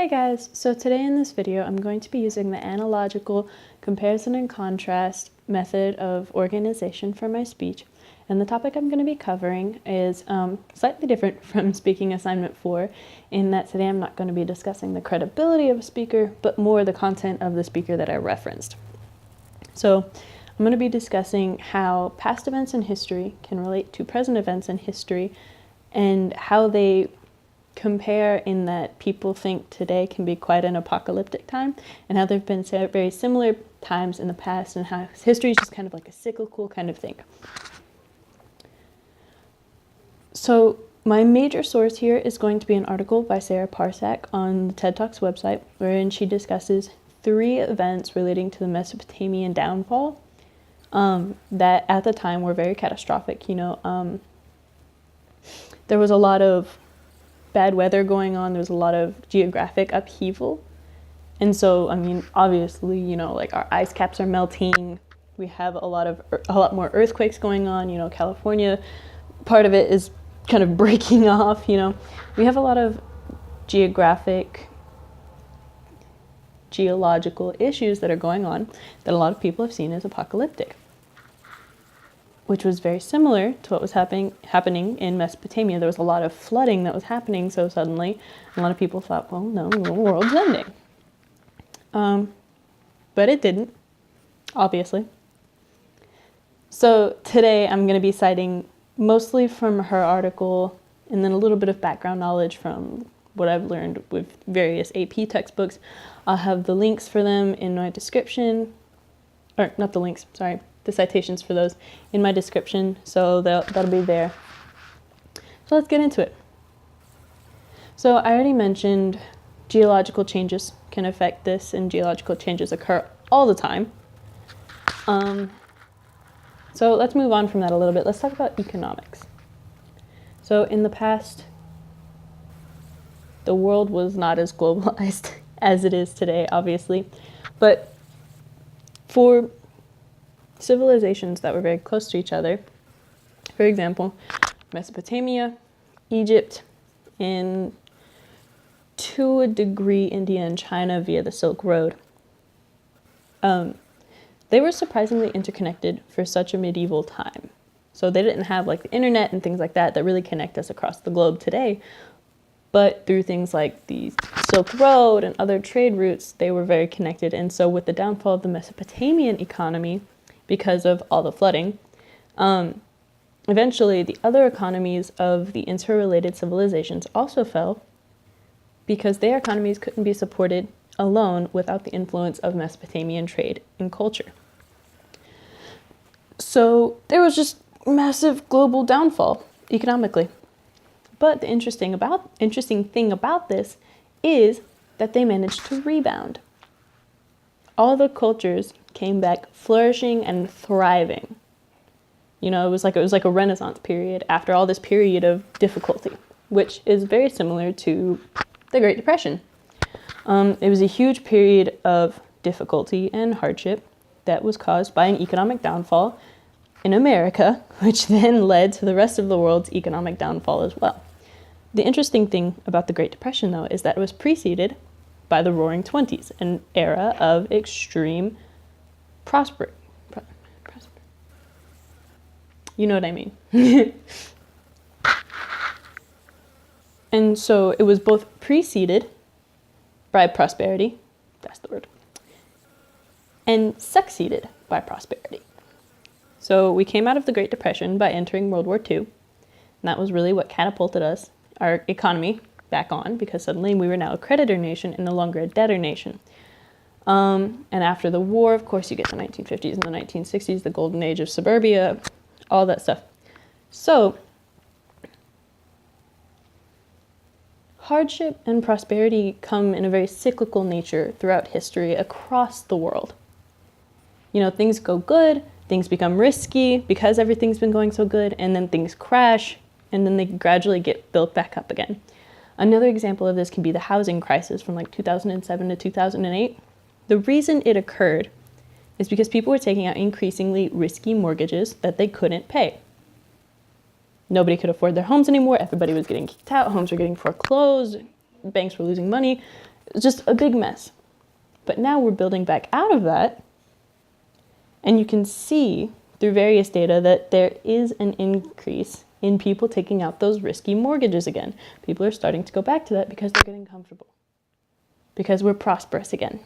Hey guys, so today in this video I'm going to be using the analogical comparison and contrast method of organization for my speech, and the topic I'm going to be covering is slightly different from speaking assignment 4 in that today I'm not going to be discussing the credibility of a speaker but more the content of the speaker that I referenced. So I'm going to be discussing how past events in history can relate to present events in history and how they compare in that people think today can be quite an apocalyptic time, and how there have been very similar times in the past, and how history is just kind of like a cyclical kind of thing. So my major source here is going to be an article by Sarah Parsak on the TED Talks website, wherein she discusses 3 events relating to the Mesopotamian downfall that at the time were very catastrophic. There was a lot of bad weather going on. There's a lot of geographic upheaval. And so, obviously, like our ice caps are melting. We have a lot more earthquakes going on. California, part of it is kind of breaking off. We have a lot of geological issues that are going on that a lot of people have seen as apocalyptic, which was very similar to what was happening in Mesopotamia. There was a lot of flooding that was happening so suddenly. A lot of people thought, well, no, the world's ending. But it didn't, obviously. So today I'm going to be citing mostly from her article and then a little bit of background knowledge from what I've learned with various AP textbooks. I'll have the links for them in my description, or not the links, sorry, the citations for those in my description, so that'll be there. So let's get into it. So I already mentioned geological changes can affect this, and geological changes occur all the time. So let's move on from that a little bit. Let's talk about economics. So in the past, the world was not as globalized as it is today, obviously, but for civilizations that were very close to each other, for example, Mesopotamia, Egypt, and to a degree India and China via the Silk Road, they were surprisingly interconnected for such a medieval time. So they didn't have like the internet and things like that really connect us across the globe today, but through things like the Silk Road and other trade routes, they were very connected. And so with the downfall of the Mesopotamian economy, because of all the flooding, eventually the other economies of the interrelated civilizations also fell because their economies couldn't be supported alone without the influence of Mesopotamian trade and culture. So there was just massive global downfall economically. But the interesting thing about this is that they managed to rebound. All the cultures came back flourishing and thriving. It was like a Renaissance period after all this period of difficulty, which is very similar to the Great Depression. It was a huge period of difficulty and hardship that was caused by an economic downfall in America, which then led to the rest of the world's economic downfall as well. The interesting thing about the Great Depression, though, is that it was preceded by the Roaring Twenties, an era of extreme prosperity. You know what I mean. And so it was both preceded by prosperity, that's the word, and succeeded by prosperity. So we came out of the Great Depression by entering World War II, and that was really what catapulted our economy back on, because suddenly we were now a creditor nation and no longer a debtor nation. And after the war, of course, you get the 1950s and the 1960s, the golden age of suburbia, all that stuff. So hardship and prosperity come in a very cyclical nature throughout history across the world. Things go good, things become risky because everything's been going so good, and then things crash, and then they gradually get built back up again. Another example of this can be the housing crisis from like 2007 to 2008. The reason it occurred is because people were taking out increasingly risky mortgages that they couldn't pay. Nobody could afford their homes anymore. Everybody was getting kicked out. Homes were getting foreclosed. Banks were losing money. It's just a big mess. But now we're building back out of that, and you can see through various data that there is an increase in people taking out those risky mortgages again. People are starting to go back to that because they're getting comfortable, because we're prosperous again.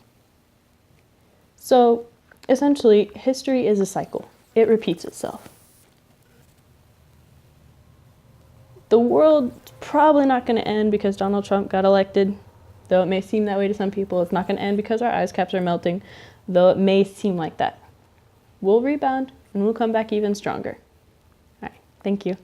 So essentially, history is a cycle. It repeats itself. The world's probably not going to end because Donald Trump got elected, though it may seem that way to some people. It's not going to end because our ice caps are melting, though it may seem like that. We'll rebound and we'll come back even stronger. All right, thank you.